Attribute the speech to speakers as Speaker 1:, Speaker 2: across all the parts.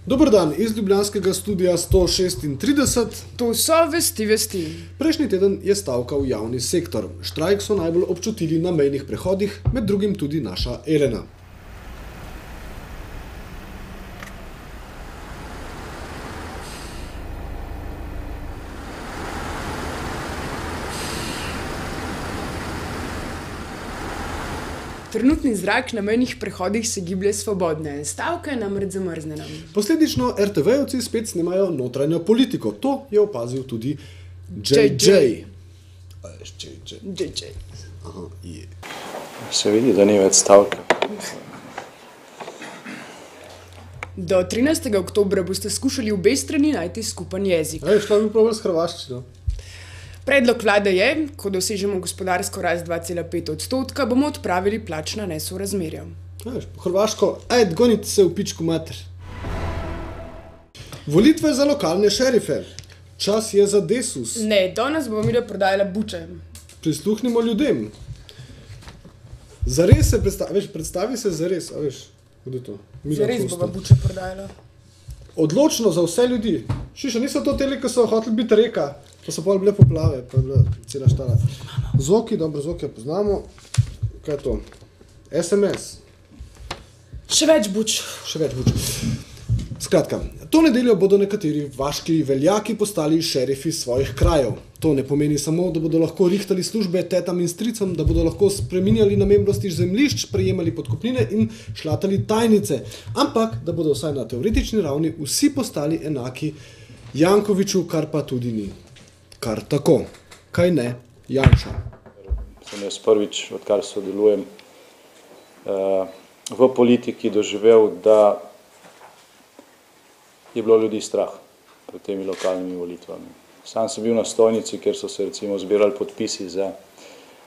Speaker 1: Dober dan iz ljubljanskega studia 136.
Speaker 2: To so vesti.
Speaker 1: Prejšnji teden je stavkal javni sektor. Štrajk so najbolj občutili na mejnih prehodih, med drugim tudi naša Elena.
Speaker 2: Trenutni zrak na mejnih prehodih se giblje svobodne, stavka je namreč zamrznjena.
Speaker 1: Posledično RTV-ovci spet snemajo notranjo politiko. To je opazil tudi JJ. Aha, je.
Speaker 3: Se vidi, da ni več stavke.
Speaker 2: Do 13. oktobra boste skušali obe strani najti skupen jezik.
Speaker 1: Šla bi probal s hrvaščino.
Speaker 2: Predlog vlade je, ko dosežemo gospodarsko rast 2,5%, bomo odpravili plačna nesorazmerja.
Speaker 1: Po hrvaško, gonite se v pičku mater. Volitve za lokalne šerife. Čas je za Desus.
Speaker 2: Ne, danes bomo mi prodajala buče.
Speaker 1: Prisluhnimo ljudem. Zares se predstavi se zares, a veš, kdo je to?
Speaker 2: Zares bova buče prodajala.
Speaker 1: Odločno za vse ljudi. Šiša, niso to teli, ko so hoteli biti reka. Pa so bile poplave, pa je bila cela štala. Zoki, dobro, Zoki poznamo. Kaj je to? SMS.
Speaker 2: Še več buč.
Speaker 1: Skratka, to nedeljo bodo nekateri vaški veljaki postali šerifi svojih krajev. To ne pomeni samo, da bodo lahko rihtali službe tetam in stricam, da bodo lahko spreminjali namembnosti zemljišč, prejemali podkupnine in šlatali tajnice, ampak da bodo vsaj na teoretični ravni vsi postali enaki Jankoviću, kar pa tudi ni. Kar tako. Kaj ne, Janša?
Speaker 3: Sem jaz prvič, odkar sodelujem v politiki, doživel, da je bilo ljudi strah pred temi lokalnimi volitvami. Sam sem bil na stojnici, kjer so se recimo zbirali podpisi za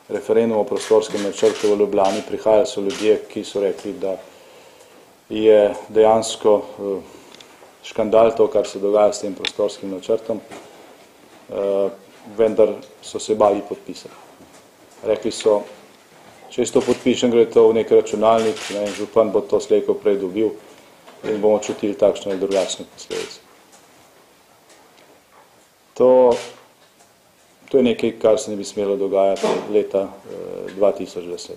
Speaker 3: referendum o prostorskem načrtu v Ljubljani. Prihajali so ljudje, ki so rekli, da je dejansko škandal to, kar se dogaja s tem prostorskim načrtom, vendar so se bali podpisati. Rekli so, če to podpišem, gre to v nek računalnik, župan bo to slejko prej dobil in bomo čutili takšne ali drugačne posledice. To je nekaj, kar se ne bi smelo dogajati leta 2010.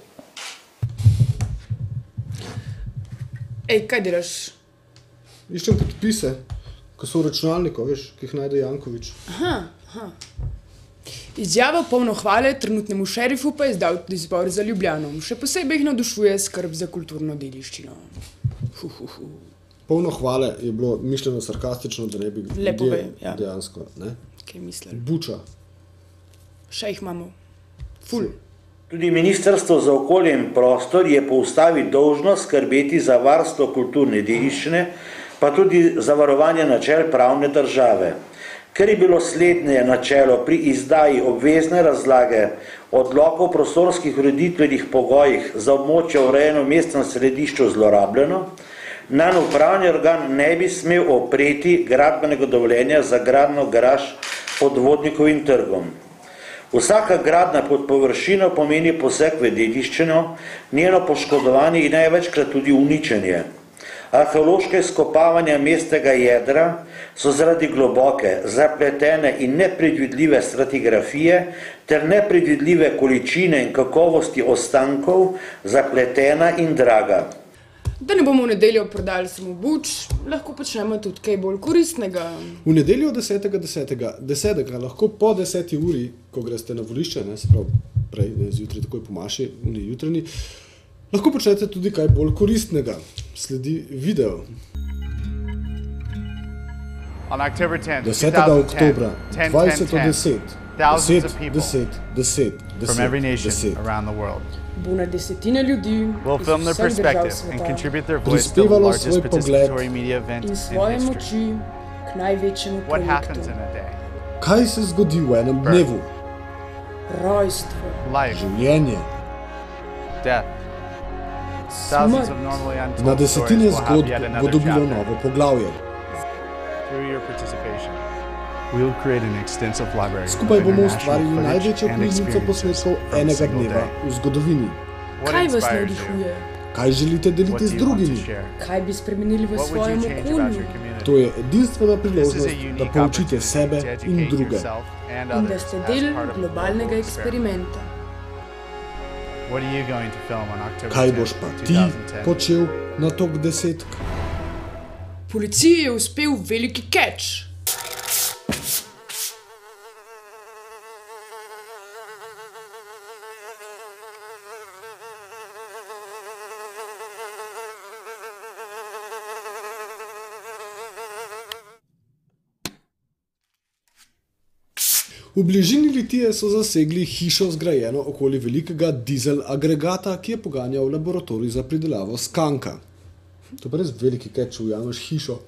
Speaker 2: Kaj delaš?
Speaker 1: Iščem podpise, ko so v računalniku, veš, ki jih najde Janković.
Speaker 2: Aha. Izjavo polno hvale trenutnemu šerifu pa je izdal tudi Zbor za Ljubljano. Še posebej jih navdušuje skrb za kulturno dediščino.
Speaker 1: Polno hvale je bilo mišljeno sarkastično, da ne bi ljudje dejansko.
Speaker 2: Kaj mislili?
Speaker 1: Buča.
Speaker 2: Še jih imamo. Ful.
Speaker 4: Tudi Ministrstvo za okolje in prostor je po ustavi dolžno skrbeti za varstvo kulturne dediščine, pa tudi za varovanje načel pravne države. Ker je bilo slednje načelo pri izdaji obvezne razlage odlokov o prostorskih ureditvenih pogojih za območje urejeno v mestnem središču zlorabljeno, nanj upravni organ ne bi smel opreti gradbenega dovoljenja za gradnjo garaž pod Vodnikovim trgom. Vsaka gradnja pod površino pomeni poseg v dediščino, njeno poškodovanje in največkrat tudi uničenje. Arheološke izkopavanja mestnega jedra so zaradi globoke, zapletene in nepredvidljive stratigrafije ter nepredvidljive količine in kakovosti ostankov zapletena in draga.
Speaker 2: Da ne bomo v nedeljo prodali samo buč, lahko počnemo tudi kaj bolj koristnega.
Speaker 1: V nedeljo 10. lahko po 10. uri, ko greste na volišče, se pravi prej, zjutraj takoj po maši, jutranji, lahko počnete tudi kaj bolj koristnega. Sledi video. 10. oktobra 2010
Speaker 2: bo na desetine ljudi
Speaker 1: prispevalo svoj pogled
Speaker 2: in svoje moči k največjemu projektu.
Speaker 1: Kaj se zgodi v enem dnevu?
Speaker 2: Rojstvo.
Speaker 1: Življenje.
Speaker 2: Smrt.
Speaker 1: Na desetine zgodb bo dobilo novo poglavje. Skupaj bomo ustvarili največjo knjižnico posnetkov enega dneva v zgodovini.
Speaker 2: Kaj vas navdihuje?
Speaker 1: Kaj želite deliti z drugimi?
Speaker 2: Kaj bi spremenili v svojem okolju?
Speaker 1: To je edinstvena priložnost, da poučite sebe in druge.
Speaker 2: In da ste del globalnega eksperimenta.
Speaker 1: Kaj boš pa ti počel na tok 10?
Speaker 2: Policiji je uspel veliki catch.
Speaker 1: V bližini Litije so zasegli hišo zgrajeno okoli velikega dizel agregata, ki je poganjal laboratorij za pridelavo skanka. To pa res veliki catch, ujameš hišo.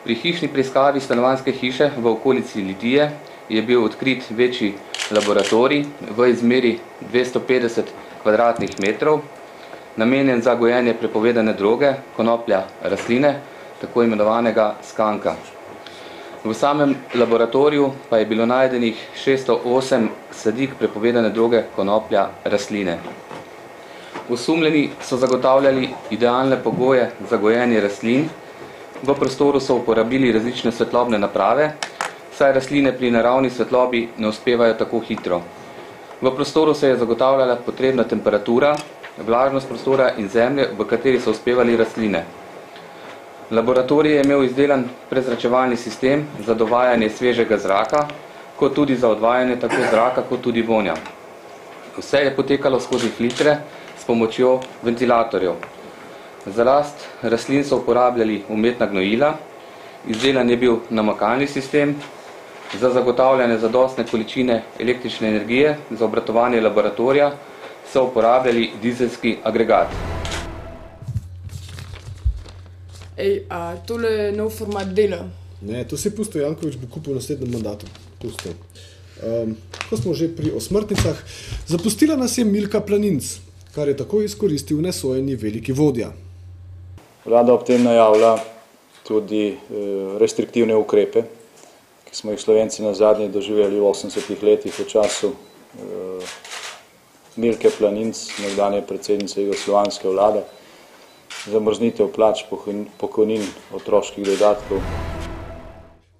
Speaker 5: Pri hišni preiskavi stanovanjske hiše v okolici Litije je bil odkrit večji laboratorij v izmeri 250 kvadratnih metrov, namenjen za gojenje prepovedane droge, konoplja rastline, tako imenovanega skanka. V samem laboratoriju pa je bilo najdenih 608 sadik prepovedane droge konoplja rastline. Osumljeni so zagotavljali idealne pogoje za gojenje rastlin. V prostoru so uporabili različne svetlobne naprave, saj rastline pri naravni svetlobi ne uspevajo tako hitro. V prostoru se je zagotavljala potrebna temperatura, vlažnost prostora in zemlje, v kateri so uspevali rastline. Laboratorij je imel izdelan prezračevalni sistem za dovajanje svežega zraka, kot tudi za odvajanje tako zraka, kot tudi vonja. Vse je potekalo skozi filtre s pomočjo ventilatorjev. Za rast rastlin so uporabljali umetna gnojila, izdelan je bil namakalni sistem, za zagotavljanje zadostne količine električne energije za obratovanje laboratorija so uporabljali dizelski agregat.
Speaker 2: Ej, a tole je nov format dela?
Speaker 1: Ne, to se Pusto Janković bo kupil v naslednjem mandatu. Pusto. Ko smo že pri osmrtnicah, zapustila nas je Milka Planinc, kar je tako izkoristil nesojeni veliki vodja.
Speaker 3: Vlada ob tem najavlja tudi restriktivne ukrepe, ki smo jih Slovenci nazadnje doživeli v 80-ih letih v času Milke Planinc, nekdanje predsednice jugoslovanske vlade, zamrznitev plač, pokojnin, otroških dodatkov.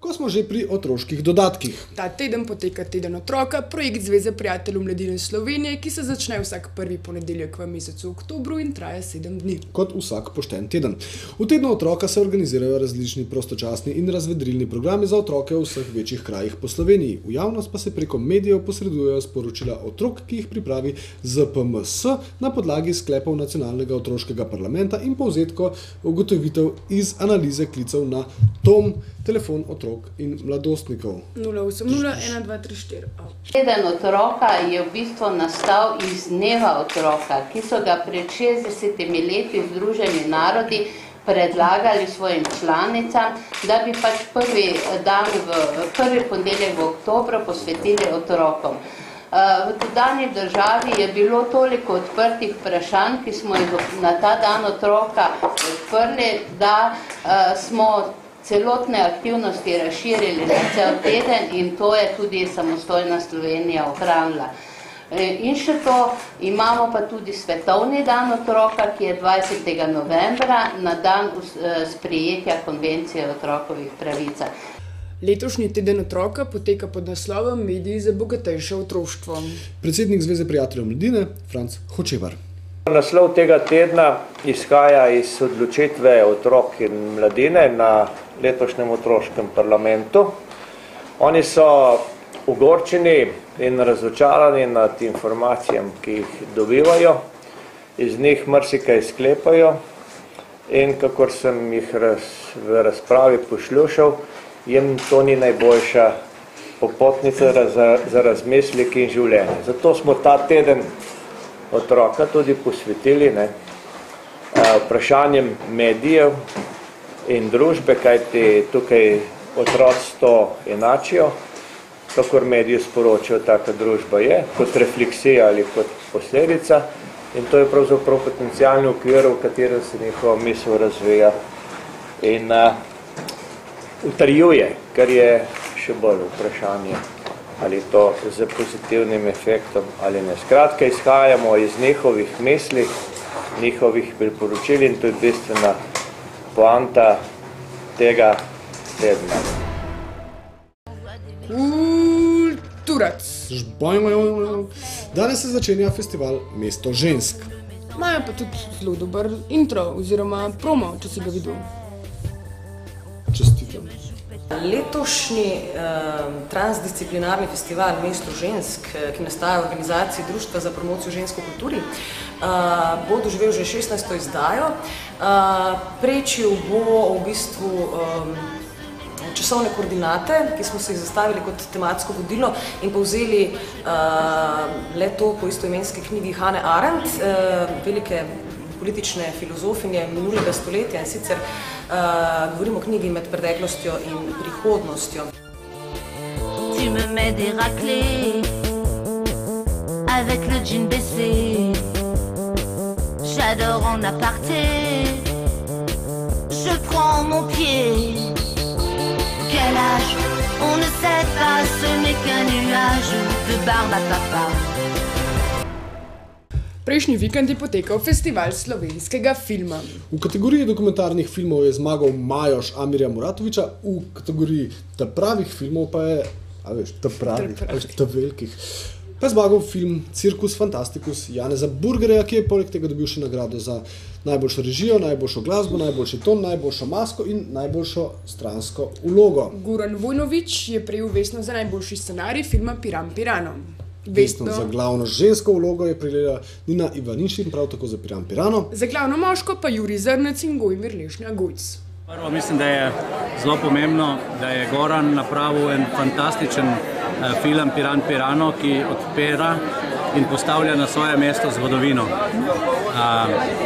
Speaker 1: Ko smo že pri otroških dodatkih.
Speaker 2: Ta teden poteka Teden otroka, projekt Zveze prijateljev mladine Slovenije, ki se začne vsak prvi ponedeljek v mesecu oktobru in traja 7 dni.
Speaker 1: Kot vsak pošten teden. V Tednu otroka se organizirajo različni prostočasni in razvedrilni programi za otroke v vseh večjih krajih po Sloveniji. V javnost pa se preko medijev posredujejo sporočila otrok, ki jih pripravi ZPMS na podlagi sklepov Nacionalnega otroškega parlamenta in povzetko ugotovitev iz analize klicev na TOM, telefon otrok in mladostnikov.
Speaker 2: 080-1234.
Speaker 6: Teden otroka je v bistvu nastal iz dneva otroka, ki so ga pred 60 leti Združeni narodi predlagali svojim članicam, da bi pač prvi ponedeljek v oktobru posvetili otrokom. V tedanji državi je bilo toliko odprtih vprašanj, ki smo jih na ta dan otroka odprli, da smo celotne aktivnosti razširili na cel teden in to je tudi samostojna Slovenija ohranila. In še to, imamo pa tudi Svetovni dan otroka, ki je 20. novembra na dan sprejetja konvencije o otrokovih pravicah.
Speaker 2: Letošnji Teden otroka poteka pod naslovom Mediji za bogatejše otroštvo.
Speaker 1: Predsednik Zveze prijateljev mladine, Franc Hočevar.
Speaker 7: Naslov tega tedna izhaja iz odločitve otrok in mladine na letošnjem otroškem parlamentu. Oni so ogorčeni in razočarani nad informacijami, ki jih dobivajo, iz njih marsikaj sklepajo in kakor sem jih v razpravi poslušal, jim to ni najboljša popotnica za razmislek in življenje. Zato smo ta teden otroka tudi posvetili vprašanjem medijev in družbe, kajti tukaj otroci to enačijo, kakor mediji sporočajo, taka družba je, kot refleksija ali kot posledica in to je pravzaprav potencialni okvir, v katerem se njihova misel razvija in utrjuje, kar je še bolj vprašanje, ali to z pozitivnim efektom ali ne. Skratka, izhajamo iz njihovih mislih njihovih priporočil in to je bistvena poanta tega tedna.
Speaker 2: Kulturac.
Speaker 1: Danes se začenja festival Mesto žensk.
Speaker 2: Imajo pa tudi zelo dober intro oziroma promo, če si ga videl.
Speaker 1: Čestitam.
Speaker 8: Letošnji transdisciplinarni festival Mesto žensk, ki nastaja v organizaciji Društva za promocijo žensk v kulturi, bo doživel že 16. izdajo. Prečil bo v bistvu časovne koordinate, ki smo se jih zastavili kot tematsko vodilo in povzeli le-to po istoimenski knjigi Hannah Arendt, velike politične filozofinje minulega stoletja, in sicer govorimo o knjigi Med preteklostjo in prihodnostjo.
Speaker 9: Tu me mets des raclés avec le jean baissé. J'adore en aparté. Je prends mon pied. Quel âge? On ne sait pas, ce n'est qu'un nuage de barbe à papa.
Speaker 2: Prejšnji vikend je potekal festival slovenskega filma.
Speaker 1: V kategoriji dokumentarnih filmov je zmagal Majoš Amirja Muratoviča, v kategoriji pravih filmov pa je, velikih, pa je zmagal film Cirkus Fantasticus Janeza Burgerja, ki je poleg tega dobil še nagrado za najboljšo režijo, najboljšo glasbo, najboljši ton, najboljšo masko in najboljšo stransko vlogo.
Speaker 2: Goran Vojnović je prejel Vesno za najboljši scenarij filma Piran Pirano.
Speaker 1: Vesno za glavno žensko vlogo je prejela Nina Ivanišin, prav tako za Piran Pirano.
Speaker 2: Za glavno moško pa Jurij Zrnec in Gojmir Lešnja Gojc.
Speaker 10: Prvo mislim, da je zelo pomembno, da je Goran napravil en fantastičen film Piran Pirano, ki odpira in postavlja na svoje mesto zgodovino.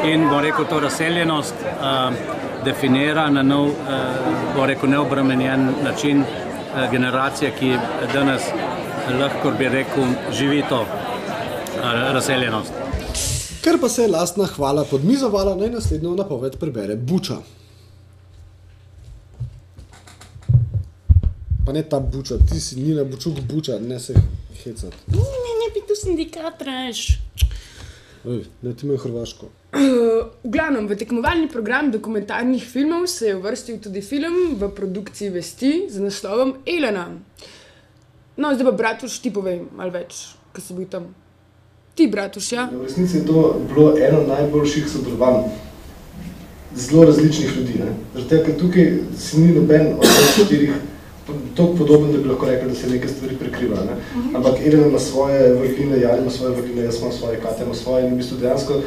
Speaker 10: In bom rekel, to razseljenost definira na nov, bom rekel, neobremenjen način generacije, ki danes lahko bi rekel živi to razseljenost.
Speaker 1: Ker pa se je lastna hvala podmizovala, naj naslednjo napoved prebere Buča. Pa ne ta Buča, ti si Nina Bučuk Buča, ne se hecati.
Speaker 2: Ne bi tu sindikat reš.
Speaker 1: Ne ti imajo Hrvaško.
Speaker 2: V glavnem, v tekmovalni program dokumentarnih filmov se je uvrstil tudi film v produkciji Vesti z naslovom Elena. No, zdaj pa Bratuš, ti povej malo več, kaj si bil tam. Ti, Bratuš, ja?
Speaker 11: V resnici je to bilo eno najboljših sodelovanj zelo različnih ljudi. Zaradi tega, ker tukaj si ni noben od štirih toliko podoben, da bi lahko rekel, da se neke stvari prekriva. Ampak Elena ima svoje vrline, Jan ima svoje vrline, jaz imam svoje, Katja ima svoje in v bistvu dejansko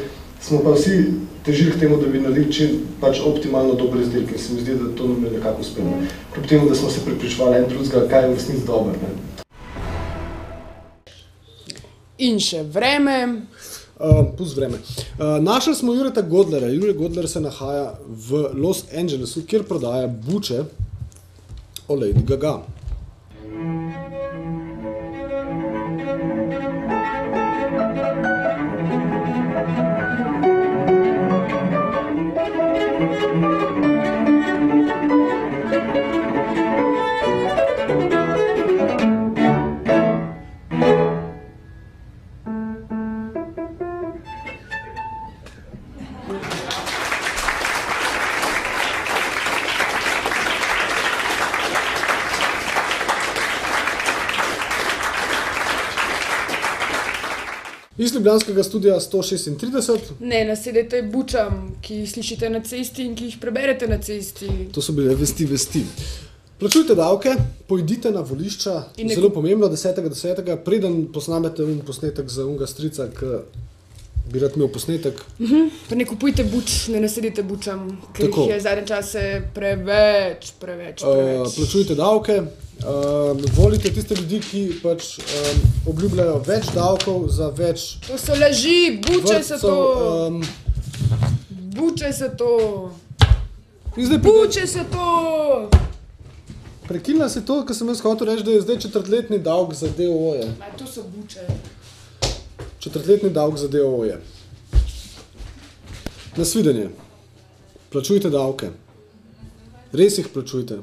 Speaker 11: smo pa vsi težili k temu, da bi naredili čim pač optimalno dober izdelek in se mi zdi, da to nam je nekako uspelo. Kljub temu, da smo se prepričevali en drugega, kaj je v resnici dober.
Speaker 2: In še vreme.
Speaker 1: Pust vreme. Našli smo Jureta Godlerja. Jure Godler se nahaja v Los Angelesu, kjer prodaja buče o Lady Gaga. Iz ljubljanskega studia 136.
Speaker 2: Ne nasedete bučam, ki jih slišite na cesti in ki jih preberete na cesti.
Speaker 1: To so bile vesti. Plačujte davke, pojdite na volišča, zelo pomembno, 10.10. Preden posnamete posnetek za unga strica, ki bi rad imel posnetek.
Speaker 2: Pa ne kupujte buč, ne nasedite bučam, ker jih je zadnje čase preveč.
Speaker 1: Plačujte davke. Volite tiste ljudi, ki pač obljubljajo več davkov za več.
Speaker 2: To so laži, buče so to. Buče so to. Buče so to.
Speaker 1: Prekinila si to, ker sem jaz hotel reči, da je zdaj četrtletni davk za DOO-je.
Speaker 2: To so buče.
Speaker 1: Četrtletni davk za DOO-je. Nasvidenje. Plačujte davke. Res jih plačujte.